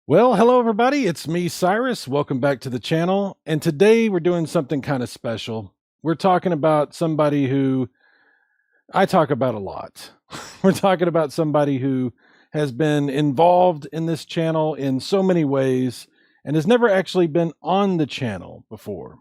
Well, hello everybody. It's me, Cyrus. Welcome back to the channel. And today we're doing something kind of special. We're talking about somebody who I talk about a lot. We're talking about somebody who has been involved in this channel in so many ways and has never actually been on the channel before.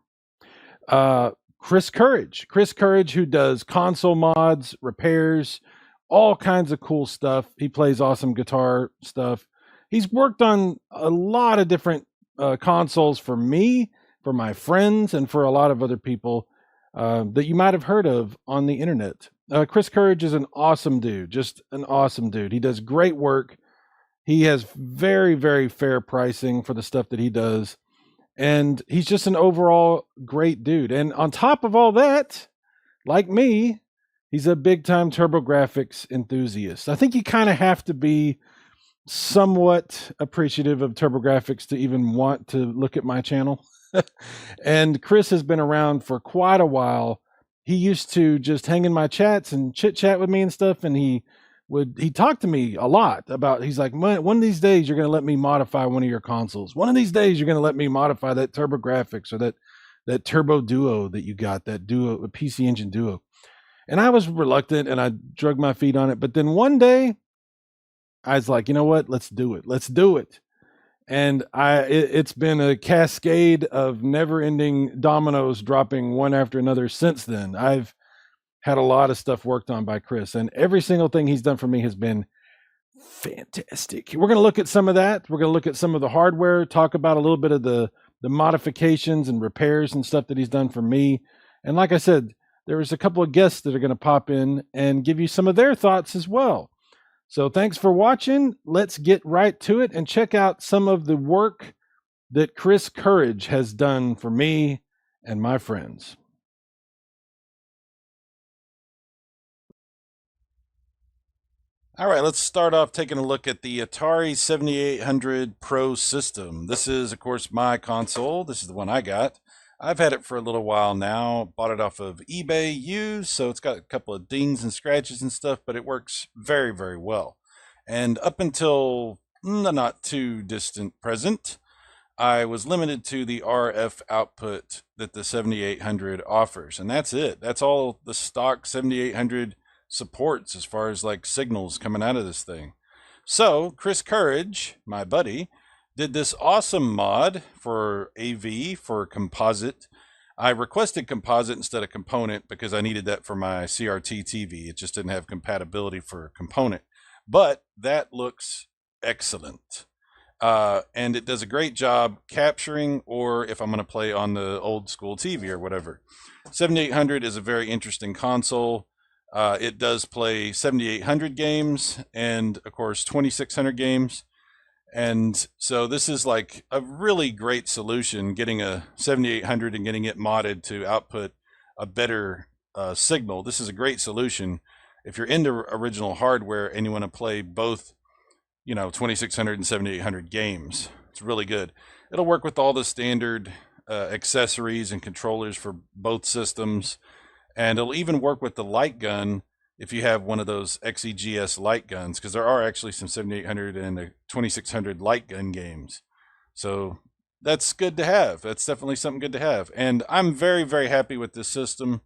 Uh, Chris Courage. Chris Courage, who does console mods, repairs, all kinds of cool stuff. He plays awesome guitar stuff. He's worked on a lot of different consoles for me, for my friends, and for a lot of other people that you might have heard of on the internet. Chris Courage is an awesome dude, just an awesome dude. He does great work. He has very, very fair pricing for the stuff that he does. And he's just an overall great dude. And on top of all that, like me, he's a big time TurboGrafx enthusiast. I think you kind of have to be somewhat appreciative of TurboGrafx to even want to look at my channel. And Chris has been around for quite a while. He used to just hang in my chats and chit chat with me and stuff. And he talked to me a lot about, he's like, one of these days you're going to let me modify one of your consoles. One of these days you're going to let me modify that TurboGrafx or that Turbo Duo that you got, that Duo, PC Engine Duo. And I was reluctant and I drug my feet on it. But then one day I was like, you know what? Let's do it. Let's do it. And it's been a cascade of never-ending dominoes dropping one after another since then. I've had a lot of stuff worked on by Chris, and every single thing he's done for me has been fantastic. We're going to look at some of that. We're going to look at some of the hardware, talk about a little bit of the modifications and repairs and stuff that he's done for me. And like I said, there's a couple of guests that are going to pop in and give you some of their thoughts as well. So thanks for watching. Let's get right to it and check out some of the work that Chris Courage has done for me and my friends. All right, let's start off taking a look at the Atari 7800 Pro system. This is, of course, my console. This is the one I got. I've had it for a little while now. Bought it off of eBay used, so it's got a couple of dings and scratches and stuff, but it works very, very well. And up until the not too distant present, I was limited to the RF output that the 7800 offers, and that's it. That's all the stock 7800 supports as far as like signals coming out of this thing. So Chris Courage, my buddy, did this awesome mod for AV for composite. I requested composite instead of component because I needed that for my CRT TV. It just didn't have compatibility for component, but that looks excellent. And it does a great job capturing, or if I'm going to play on the old school TV or whatever. 7800 is a very interesting console. It does play 7800 games and, of course, 2600 games. And so this is like a really great solution, getting a 7800 and getting it modded to output a better signal. This is a great solution if you're into original hardware and you want to play both, 2600 and 7800 games. It's really good. It'll work with all the standard accessories and controllers for both systems. And it'll even work with the light gun if you have one of those XEGS light guns, because there are actually some 7800 and 2600 light gun games. So that's good to have. That's definitely something good to have. And I'm very, very happy with this system.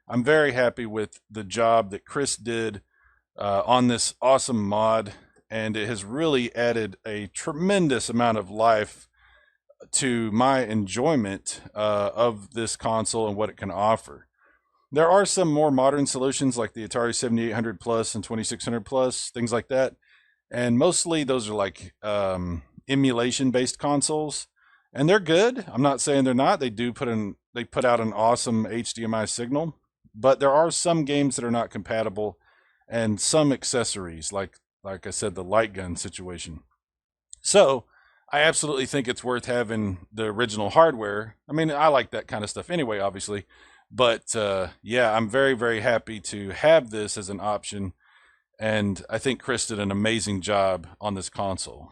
I'm very happy with the job that Chris did on this awesome mod. And it has really added a tremendous amount of life to my enjoyment of this console and what it can offer. There are some more modern solutions like the Atari 7800 Plus and 2600 Plus, things like that. And mostly those are like emulation-based consoles. And they're good. I'm not saying they're not. They put out an awesome HDMI signal. But there are some games that are not compatible and some accessories, like I said, the light gun situation. So I absolutely think it's worth having the original hardware. I mean, I like that kind of stuff anyway, obviously. But yeah, I'm very, very happy to have this as an option. And I think Chris did an amazing job on this console.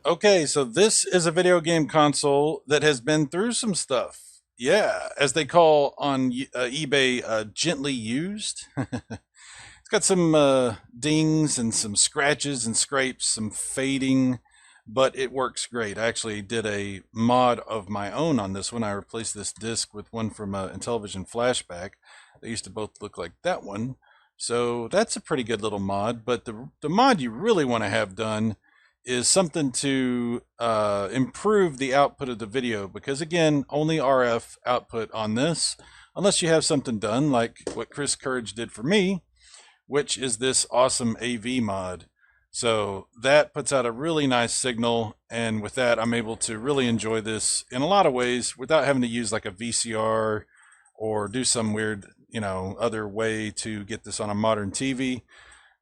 Okay, so this is a video game console that has been through some stuff. Yeah, as they call on eBay, gently used. It's got some dings and some scratches and scrapes, some fading, but it works great. I actually did a mod of my own on this one. I replaced this disc with one from Intellivision Flashback. They used to both look like that one. So that's a pretty good little mod. But the mod you really want to have done is something to improve the output of the video, because again, only RF output on this, unless you have something done like what Chris Courage did for me, which is this awesome AV mod. So that puts out a really nice signal, and with that, I'm able to really enjoy this in a lot of ways without having to use like a VCR or do some weird, other way to get this on a modern TV.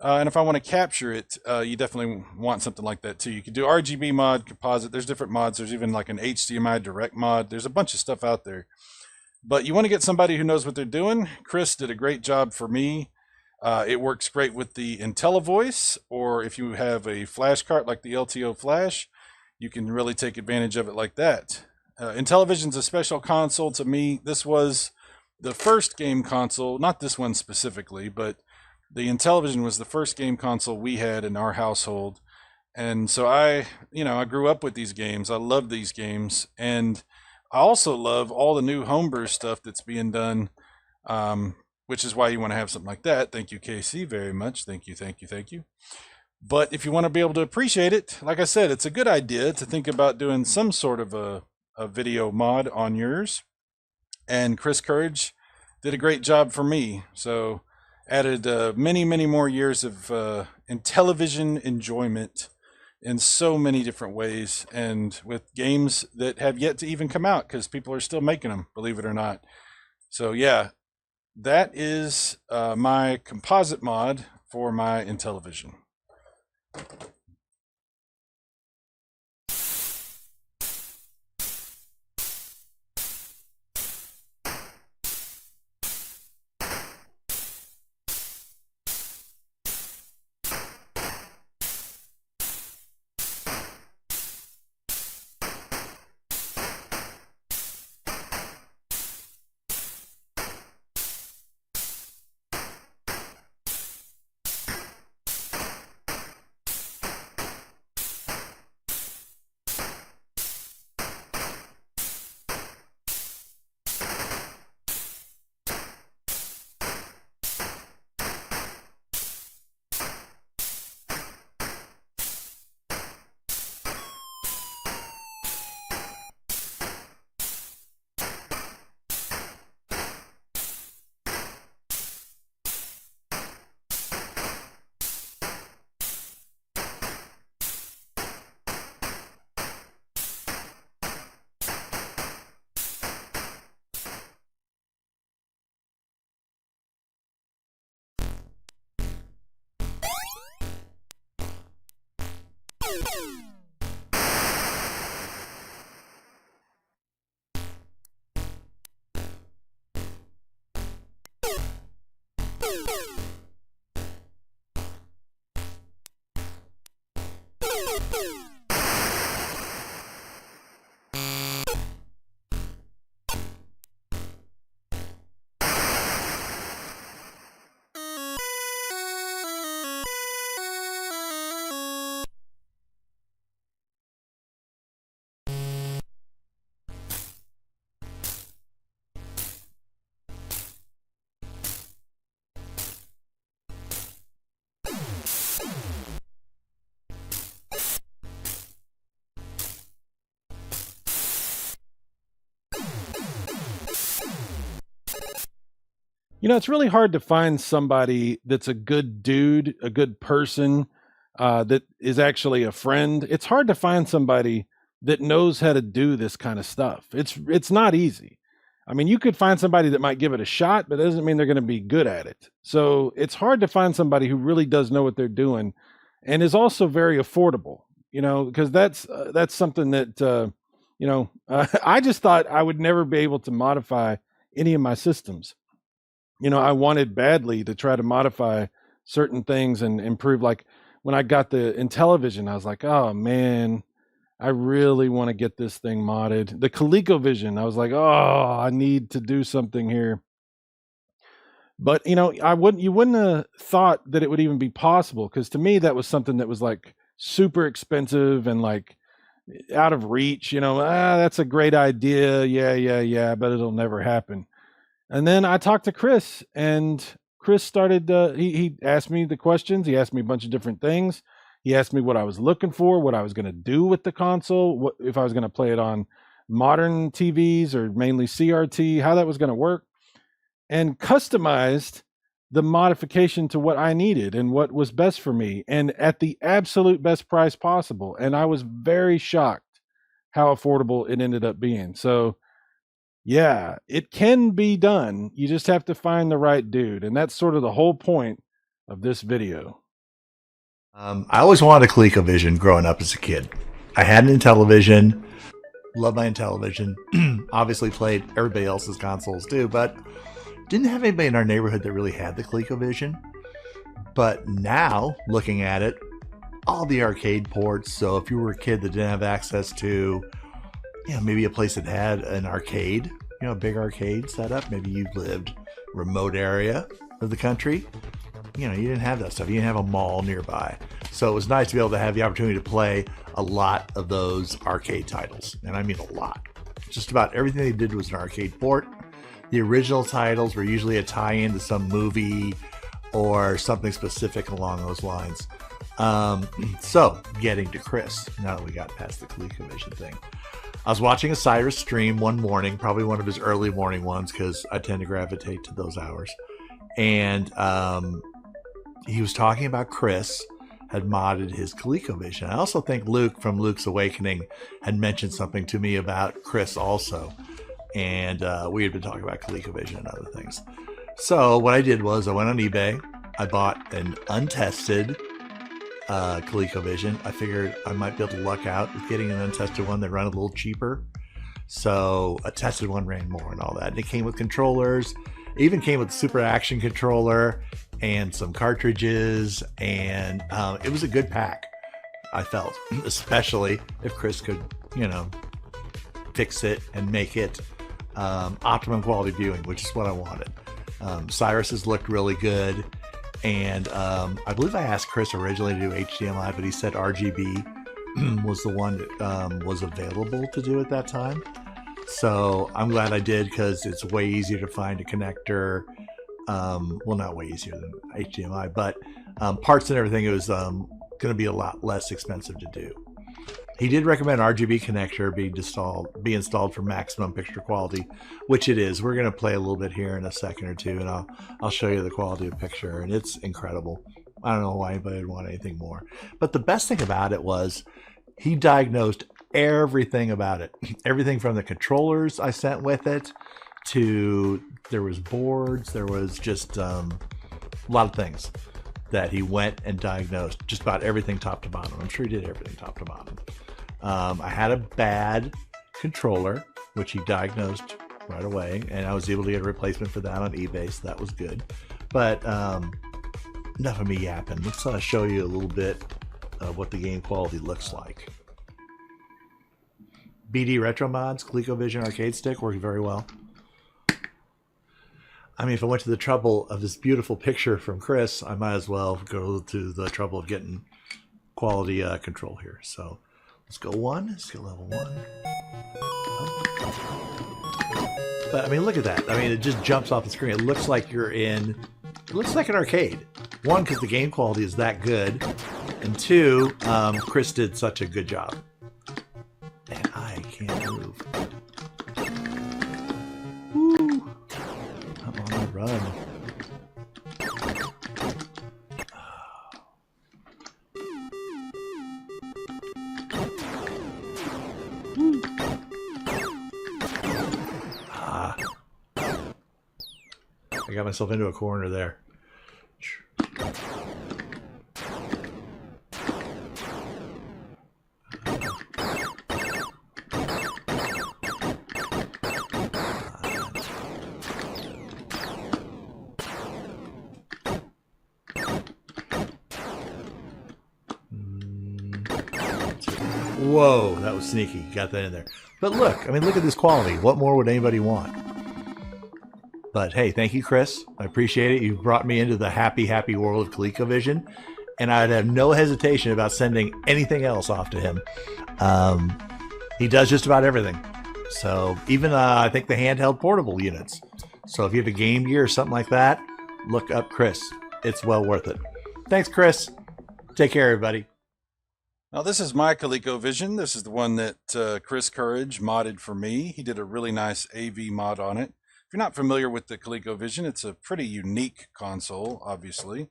And if I want to capture it, you definitely want something like that too. You can do RGB mod, composite. There's different mods. There's even like an HDMI direct mod. There's a bunch of stuff out there. But you want to get somebody who knows what they're doing. Chris did a great job for me. It works great with the IntelliVoice, or if you have a flash cart like the LTO Flash, you can really take advantage of it like that. Intellivision's a special console to me. This was the first game console, not this one specifically, but the Intellivision was the first game console we had in our household. And so I grew up with these games. I love these games. And I also love all the new homebrew stuff that's being done, which is why you want to have something like that. Thank you, Casey, very much. Thank you, thank you, thank you. But if you want to be able to appreciate it, like I said, it's a good idea to think about doing some sort of a video mod on yours. And Chris Courage did a great job for me. So added many, many more years of Intellivision enjoyment in so many different ways, and with games that have yet to even come out because people are still making them, believe it or not. So yeah, that is my composite mod for my Intellivision. It's really hard to find somebody that's a good dude, a good person, that is actually a friend. It's hard to find somebody that knows how to do this kind of stuff. It's not easy. I mean, you could find somebody that might give it a shot, but that doesn't mean they're going to be good at it. So it's hard to find somebody who really does know what they're doing, and is also very affordable. Because that's something that I just thought I would never be able to modify any of my systems. I wanted badly to try to modify certain things and improve. Like when I got the Intellivision, I was like, oh man, I really want to get this thing modded. The ColecoVision, I was like, oh, I need to do something here. But you wouldn't have thought that it would even be possible, because to me that was something that was like super expensive and like out of reach. That's a great idea, yeah, but it'll never happen. And then I talked to Chris, and Chris started. He asked me the questions. He asked me a bunch of different things. He asked me what I was looking for, what I was going to do with the console, what if I was going to play it on modern TVs or mainly CRT, how that was going to work, and customized the modification to what I needed and what was best for me, and at the absolute best price possible. And I was very shocked how affordable it ended up being. So yeah, it can be done. You just have to find the right dude. And that's sort of the whole point of this video. I always wanted a ColecoVision growing up as a kid. I had an Intellivision, loved my Intellivision, obviously played everybody else's consoles too, but didn't have anybody in our neighborhood that really had the ColecoVision. But now, looking at it, all the arcade ports, so if you were a kid that didn't have access to maybe a place that had an arcade, a big arcade setup. Maybe you lived remote area of the country. You didn't have that stuff. You didn't have a mall nearby. So it was nice to be able to have the opportunity to play a lot of those arcade titles. And I mean a lot. Just about everything they did was an arcade port. The original titles were usually a tie-in to some movie or something specific along those lines. So getting to Chris, now that we got past the ColecoVision thing. I was watching a Cyrus stream one morning, probably one of his early morning ones, because I tend to gravitate to those hours. And he was talking about Chris had modded his ColecoVision. I also think Luke from Luke's Awakening had mentioned something to me about Chris also. And we had been talking about ColecoVision and other things. So what I did was I went on eBay. I bought an untested ColecoVision. I figured I might be able to luck out with getting an untested one that ran a little cheaper. So a tested one ran more and all that. And it came with controllers. It even came with a Super Action controller and some cartridges. And it was a good pack, I felt, especially if Chris could, fix it and make it optimum quality viewing, which is what I wanted. Cyrus's looked really good. And I believe I asked Chris originally to do HDMI, but he said RGB was the one that was available to do at that time. So I'm glad I did, because it's way easier to find a connector. Well, not way easier than HDMI, but parts and everything, it was going to be a lot less expensive to do. He did recommend RGB connector be installed for maximum picture quality, which it is. We're going to play a little bit here in a second or two, and I'll show you the quality of picture, and it's incredible. I don't know why anybody would want anything more. But the best thing about it was he diagnosed everything about it. Everything from the controllers I sent with it to there was boards, there was just a lot of things that he went and diagnosed, just about everything top to bottom. I'm sure he did everything top to bottom. I had a bad controller, which he diagnosed right away, and I was able to get a replacement for that on eBay, so that was good. But enough of me yapping. Let's show you a little bit of what the game quality looks like. BD Retro Mods, ColecoVision arcade stick, working very well. I mean, if I went to the trouble of this beautiful picture from Chris, I might as well go to the trouble of getting quality control here. So let's go one. Let's go level one. But I mean, look at that. I mean, it just jumps off the screen. It looks like you're in. It looks like an arcade. One, because the game quality is that good, and two, Chris did such a good job. And I can't move. Woo! I'm on a run. I got myself into a corner there. Whoa, that was sneaky. Got that in there. But look, I mean, look at this quality. What more would anybody want? But hey, thank you, Chris. I appreciate it. You've brought me into the happy, happy world of ColecoVision, and I'd have no hesitation about sending anything else off to him. Um, he does just about everything. So even I think the handheld portable units. So if you have a Game Gear or something like that, look up Chris. It's well worth it. Thanks, Chris. Take care, everybody. Now, this is my ColecoVision. This is the one that Chris Courage modded for me. He did a really nice AV mod on it. If you're not familiar with the ColecoVision, it's a pretty unique console, obviously.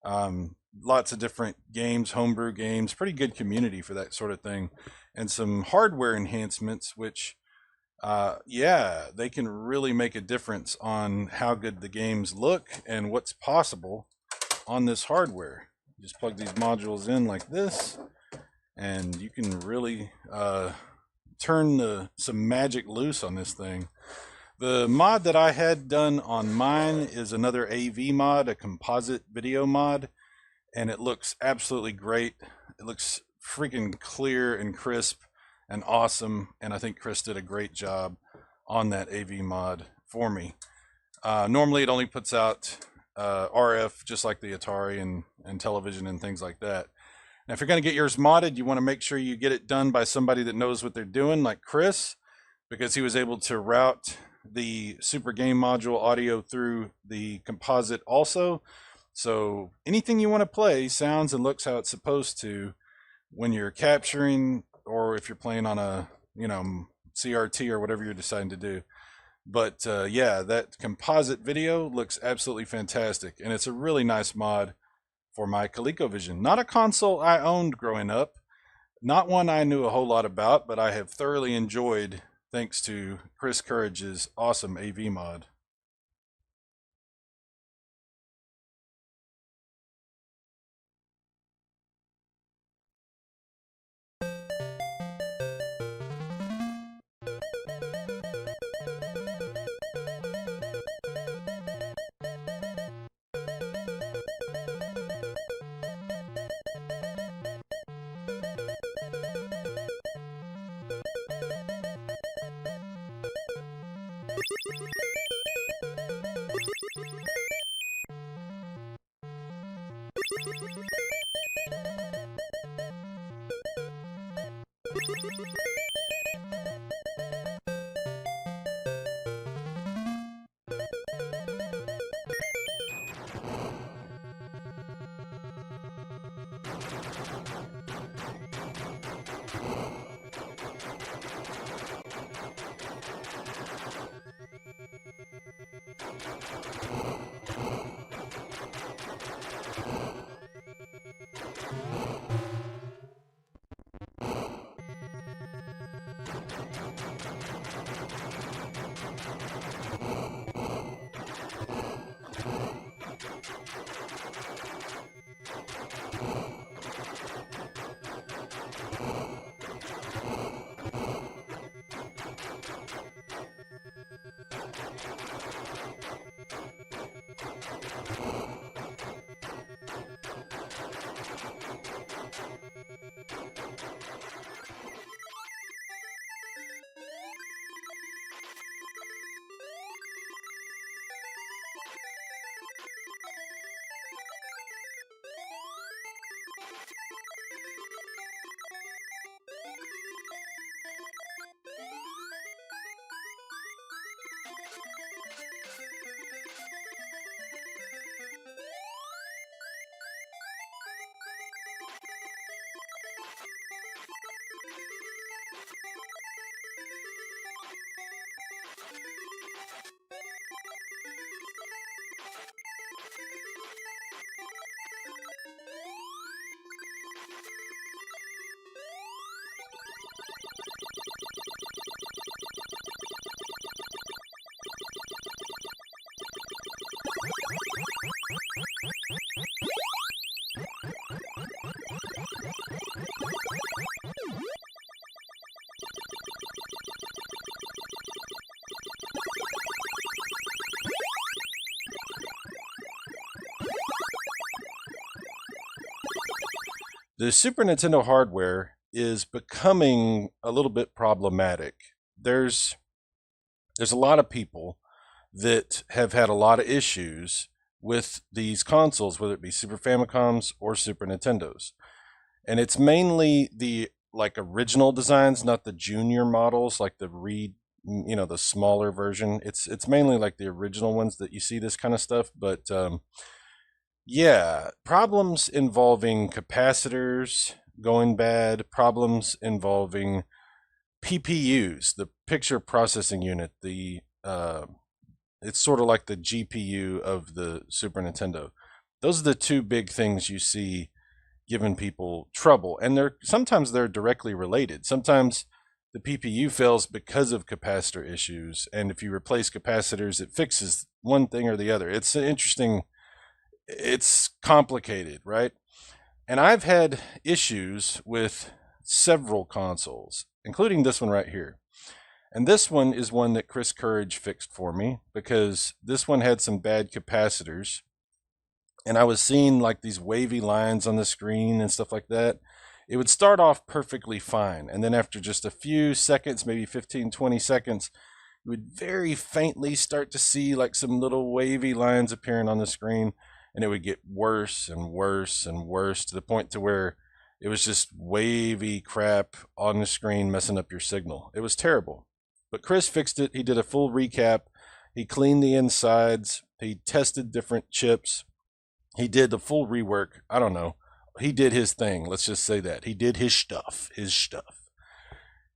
Lots of different games, homebrew games, pretty good community for that sort of thing, and some hardware enhancements, which, yeah, they can really make a difference on how good the games look and what's possible on this hardware. You just plug these modules in like this, and you can really turn some magic loose on this thing. The mod that I had done on mine is another AV mod, a composite video mod, and it looks absolutely great. It looks freaking clear and crisp and awesome, and I think Chris did a great job on that AV mod for me. Normally it only puts out RF, just like the Atari and television and things like that. Now, if you're going to get yours modded, you want to make sure you get it done by somebody that knows what they're doing, like Chris, because he was able to route the Super Game Module audio through the composite also. So anything you want to play sounds and looks how it's supposed to when you're capturing, or if you're playing on a, CRT or whatever you're deciding to do. But yeah, that composite video looks absolutely fantastic, and it's a really nice mod for my ColecoVision. Not a console I owned growing up, not one I knew a whole lot about, but I have thoroughly enjoyed thanks to Chris Courage's awesome AV mod. The Super Nintendo hardware is becoming a little bit problematic. There's there's a lot of people that have had a lot of issues with these consoles, whether it be Super Famicoms or Super Nintendos. And it's mainly the like original designs, not the junior models, like the smaller version. It's mainly like the original ones that you see this kind of stuff. But yeah, problems involving capacitors going bad, problems involving PPUs, the picture processing unit, the it's sort of like the GPU of the Super Nintendo. Those are the two big things you see giving people trouble, and they're directly related. Sometimes the PPU fails because of capacitor issues, and if you replace capacitors, it fixes one thing or the other. It's interesting. It's complicated, right? And I've had issues with several consoles, including this one right here. And this one is one that Chris Courage fixed for me because this one had some bad capacitors. And I was seeing like these wavy lines on the screen and stuff like that. It would start off perfectly fine. And then after just a few seconds, maybe 15, 20 seconds, you would very faintly start to see like some little wavy lines appearing on the screen. And it would get worse and worse and worse to the point to where it was just wavy crap on the screen messing up your signal. It was terrible. But Chris fixed it. He did a full recap. He cleaned the insides. He tested different chips. He did the full rework. I don't know. He did his thing. Let's just say that. He did his stuff. His stuff.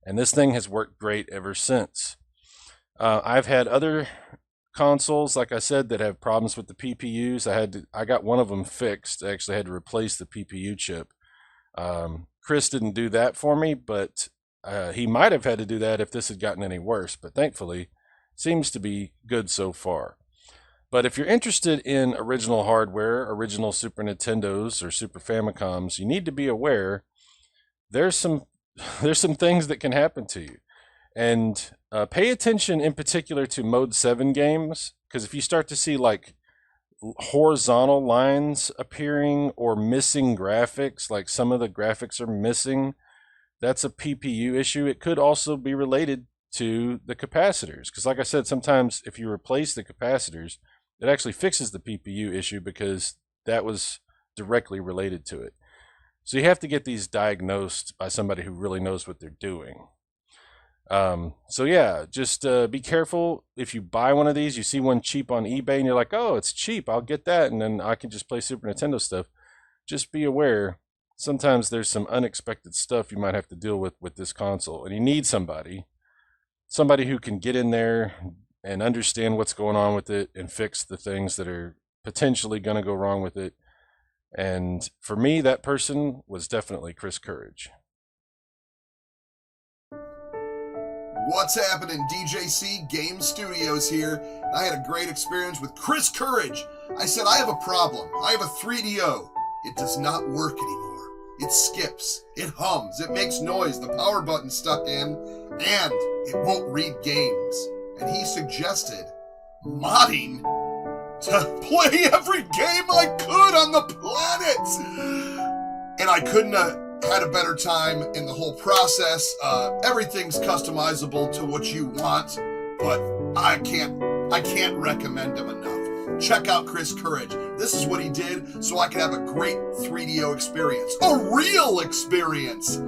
And this thing has worked great ever since. I've had other consoles, like I said, that have problems with the PPUs. I got one of them fixed. I actually had to replace the PPU chip. Chris didn't do that for me, but he might have had to do that if this had gotten any worse. But thankfully, seems to be good so far. But if you're interested in original hardware, original Super Nintendos or Super Famicoms, you need to be aware there's some there's some things that can happen to you. And pay attention in particular to Mode 7 games, because if you start to see like horizontal lines appearing or missing graphics, like some of the graphics are missing, that's a PPU issue. It could also be related to the capacitors, because like I said, sometimes if you replace the capacitors, it actually fixes the PPU issue because that was directly related to it. So you have to get these diagnosed by somebody who really knows what they're doing. So yeah, just be careful. If you buy one of these, you see one cheap on eBay and you're like, oh, it's cheap, I'll get that, and then I can just play Super Nintendo stuff. Just be aware, sometimes there's some unexpected stuff you might have to deal with this console, and you need somebody who can get in there and understand what's going on with it and fix the things that are potentially going to go wrong with it. And for me, that person was definitely Chris Courage. What's happening? DJC Game Studios here. I had a great experience with Chris Courage. I said, I have a problem. I have a 3DO. It does not work anymore. It skips. It hums. It makes noise. The power button's stuck in. And it won't read games. And he suggested modding to play every game I could on the planet. And I couldn't have had a better time in the whole process. Everything's customizable to what you want, but I can't recommend him enough. Check out Chris Courage. This is what he did so I could have a great 3DO experience. A real experience.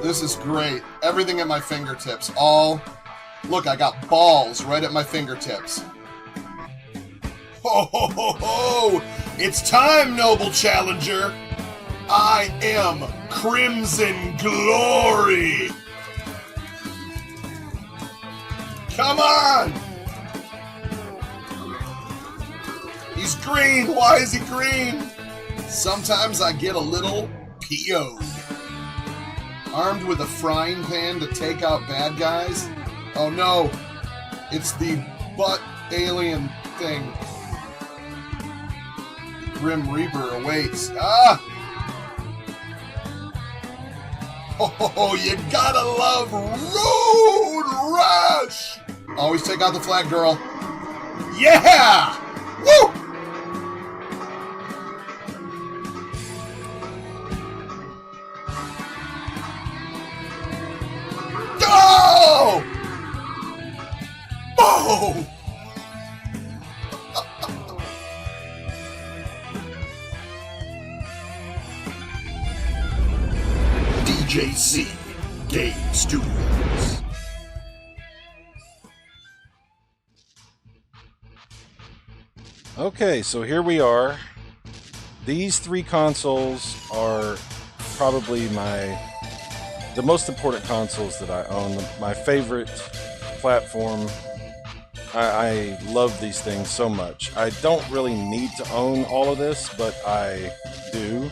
This is great. Everything at my fingertips. Look, I got balls right at my fingertips. Ho, ho, ho, ho! It's time, noble challenger! I am Crimson Glory! Come on! He's green! Why is he green? Sometimes I get a little PO'd. Armed with a frying pan to take out bad guys? Oh no, it's the butt alien thing. Grim Reaper awaits. Ah! Oh, you gotta love Road Rush! Always take out the flag, girl. Yeah! Woo! DJC Game Studios. Okay, so here we are. These three consoles are probably the most important consoles that I own. My favorite platform. I love these things so much. I don't really need to own all of this, but I do.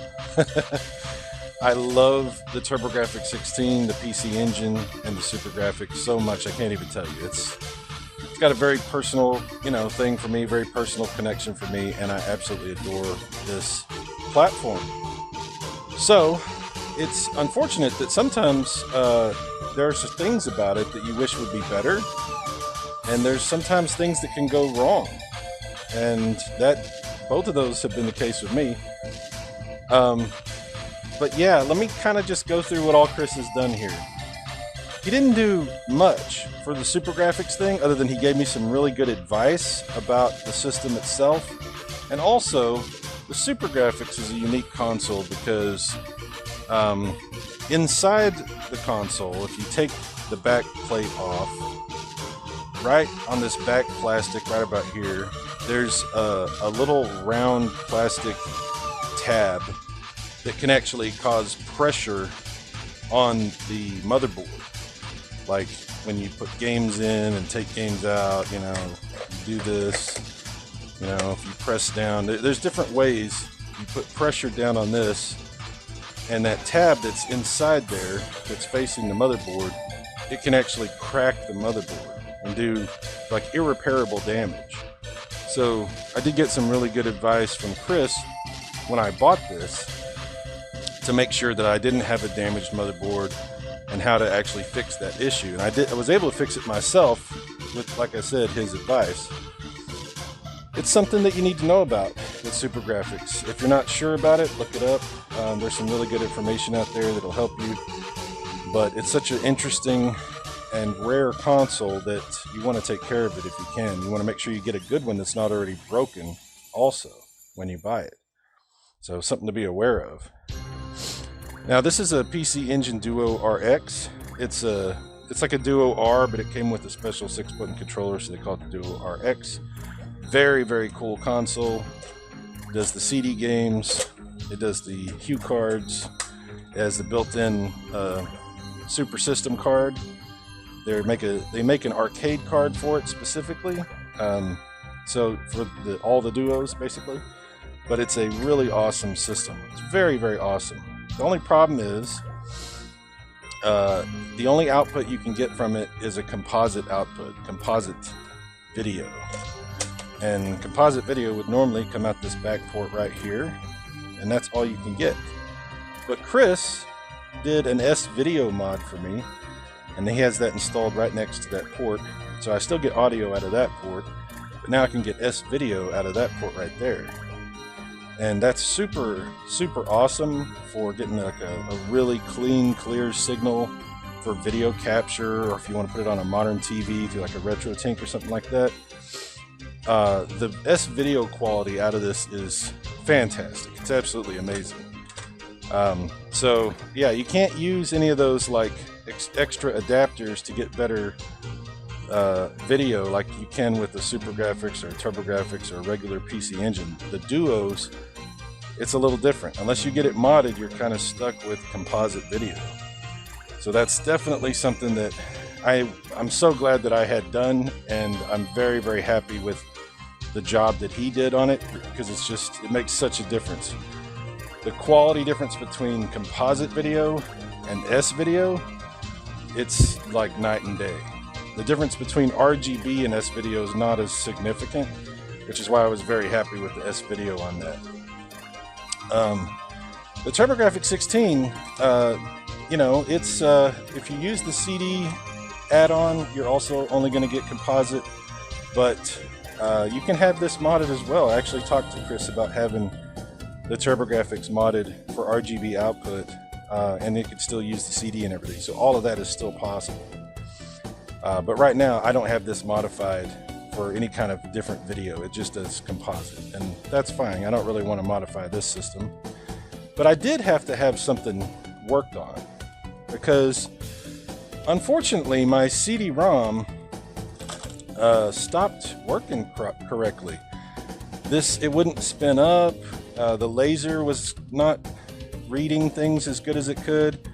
I love the TurboGrafx 16, the PC Engine, and the SuperGrafx so much I can't even tell you. It's got a very personal, thing for me, very personal connection for me, and I absolutely adore this platform. So, it's unfortunate that sometimes there are some things about it that you wish would be better, and there's sometimes things that can go wrong, and both of those have been the case with me. But yeah, let me kind of just go through what all Chris has done here. He didn't do much for the SuperGrafx thing other than he gave me some really good advice about the system itself. And also, the SuperGrafx is a unique console because inside the console, if you take the back plate off, right on this back plastic right about here, there's a little round plastic tab that can actually cause pressure on the motherboard. Like when you put games in and take games out, you do this, if you press down, there's different ways you put pressure down on this, and that tab that's inside there that's facing the motherboard, it can actually crack the motherboard and do like irreparable damage. So I did get some really good advice from Chris when I bought this to make sure that I didn't have a damaged motherboard and how to actually fix that issue. And I was able to fix it myself with, like I said, his advice. It's something that you need to know about with SuperGrafx. If you're not sure about it, look it up. There's some really good information out there that'll help you. But it's such an interesting and rare console that you want to take care of it if you can. You want to make sure you get a good one that's not already broken also when you buy it. So something to be aware of. Now this is a PC Engine Duo RX. It's like a Duo R, but it came with a special 6-button controller, so they call it the Duo RX. Very, very cool console. It does the CD games. It does the Hue cards. It has the built-in Super System card. They make an arcade card for it specifically. So for all the Duos basically. But it's a really awesome system. It's very, very awesome. The only problem is the only output you can get from it is a composite output, composite video. And composite video would normally come out this back port right here, and that's all you can get. But Chris did an S-Video mod for me, and he has that installed right next to that port. So I still get audio out of that port, but now I can get S-Video out of that port right there. And that's super, super awesome for getting like a really clean, clear signal for video capture, or if you want to put it on a modern TV through like a RetroTink or something like that. The S-Video quality out of this is fantastic. It's absolutely amazing. So yeah, you can't use any of those like extra adapters to get better video like you can with the SuperGrafx or TurboGrafx or a regular PC Engine. The Duos, it's a little different. Unless you get it modded, you're kind of stuck with composite video. So that's definitely something that I'm so glad that I had done, and I'm very, very happy with the job that he did on it, because it makes such a difference. The quality difference between composite video and S-Video, it's like night and day. The difference between RGB and S-Video is not as significant, which is why I was very happy with the S-Video on that. The TurboGrafx 16, it's if you use the CD add-on, you're also only going to get composite, but you can have this modded as well. I actually talked to Chris about having the TurboGrafx modded for RGB output, and it could still use the CD and everything. So all of that is still possible. But right now, I don't have this modified for any kind of different video. It just does composite, and that's fine. I don't really want to modify this system. But I did have to have something worked on. because unfortunately my CD-ROM stopped working correctly. It wouldn't spin up. The laser was not reading things as good as it could,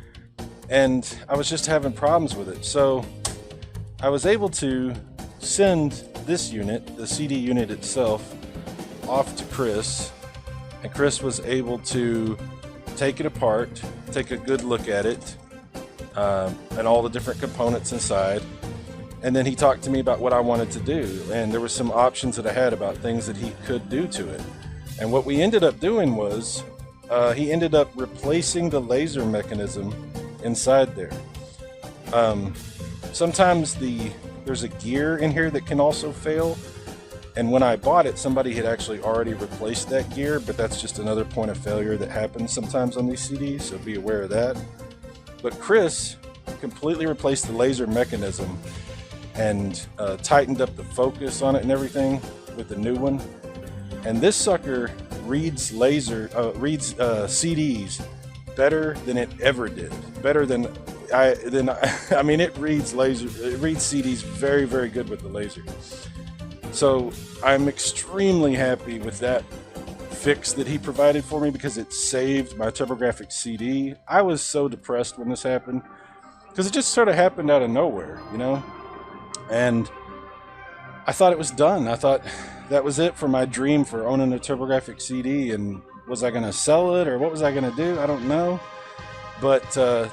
and I was just having problems with it. So I was able to send this unit, the CD unit itself, off to Chris, and Chris was able to take it apart, take a good look at it, and all the different components inside. And then he talked to me about what I wanted to do, and there were some options that I had about things that he could do to it. And what we ended up doing was he ended up replacing the laser mechanism inside there. Sometimes there's a gear in here that can also fail, and when I bought it, somebody had actually already replaced that gear, but that's just another point of failure that happens sometimes on these CDs, so be aware of that. But Chris completely replaced the laser mechanism and tightened up the focus on it and everything with the new one. And this sucker reads CDs better than it ever did. Better than I mean, it reads CDs very, very good with the laser. So I'm extremely happy with that fix that he provided for me, because it saved my TurboGrafx CD. I was so depressed when this happened, because it just sort of happened out of nowhere, you know? And I thought it was done. I thought that was it for my dream for owning a TurboGrafx CD, and was I going to sell it, or what was I going to do? I don't know. But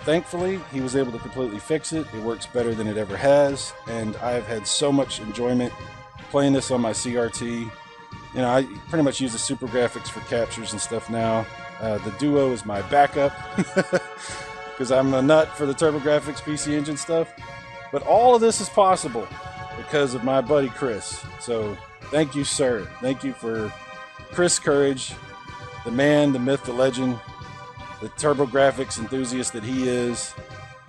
thankfully, he was able to completely fix it. It works better than it ever has, and I've had so much enjoyment playing this on my CRT. You know, I pretty much use the Super Graphics for captures and stuff now. The Duo is my backup, because I'm a nut for the TurboGrafx PC Engine stuff. But all of this is possible because of my buddy Chris. So thank you, sir. Thank you for Chris Courage, the man, the myth, the legend, the TurboGrafx enthusiast that he is,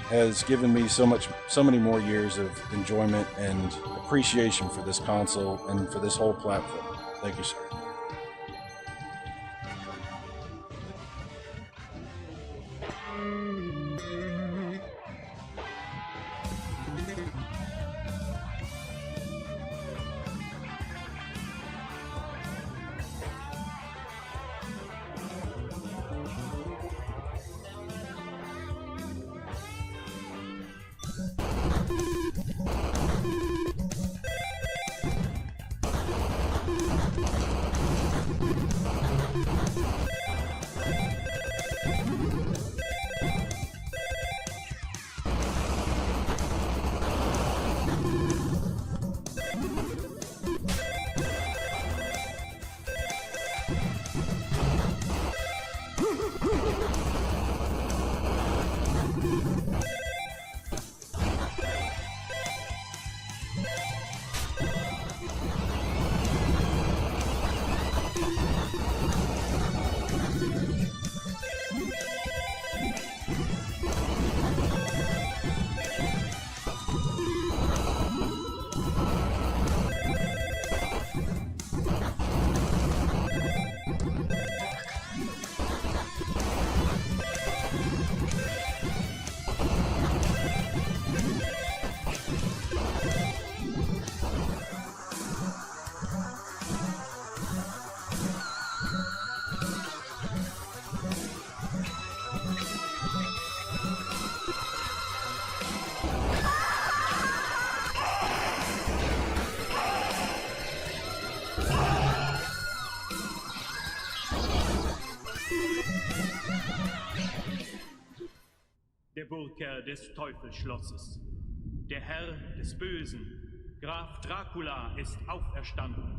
has given me so many more years of enjoyment and appreciation for this console and for this whole platform. Thank you, sir. Der Burgherr des Teufelsschlosses, der Herr des Bösen, Graf Dracula ist auferstanden.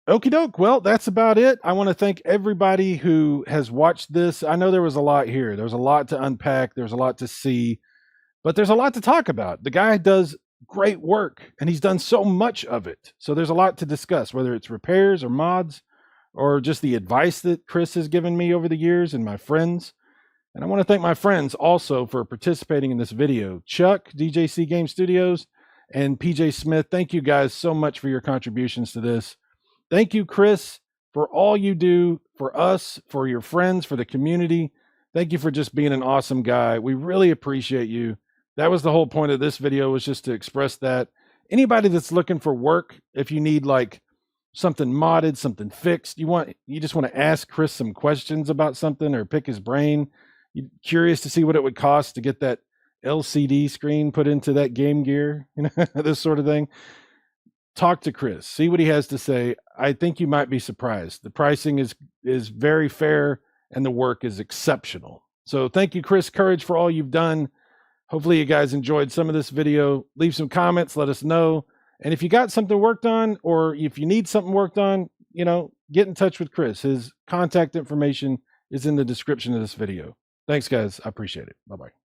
Okie doke. Well, that's about it. I want to thank everybody who has watched this. I know there was a lot here. There's a lot to unpack. There's a lot to see, but there's a lot to talk about. The guy does great work and he's done so much of it. So there's a lot to discuss, whether it's repairs or mods or just the advice that Chris has given me over the years and my friends. And I want to thank my friends also for participating in this video. Chuck, DJC Game Studios, and PJ Smith. Thank you guys so much for your contributions to this. Thank you, Chris, for all you do for us, for your friends, for the community. Thank you for just being an awesome guy. We really appreciate you. That was the whole point of this video, was just to express that. Anybody that's looking for work, if you need like something modded, something fixed, you just want to ask Chris some questions about something or pick his brain, you're curious to see what it would cost to get that LCD screen put into that Game Gear, this sort of thing. Talk to Chris, see what he has to say. I think you might be surprised. The pricing is very fair and the work is exceptional. So thank you, Chris Courage, for all you've done. Hopefully you guys enjoyed some of this video. Leave some comments, let us know. And if you got something worked on, or if you need something worked on, get in touch with Chris. His contact information is in the description of this video. Thanks, guys. I appreciate it. Bye-bye.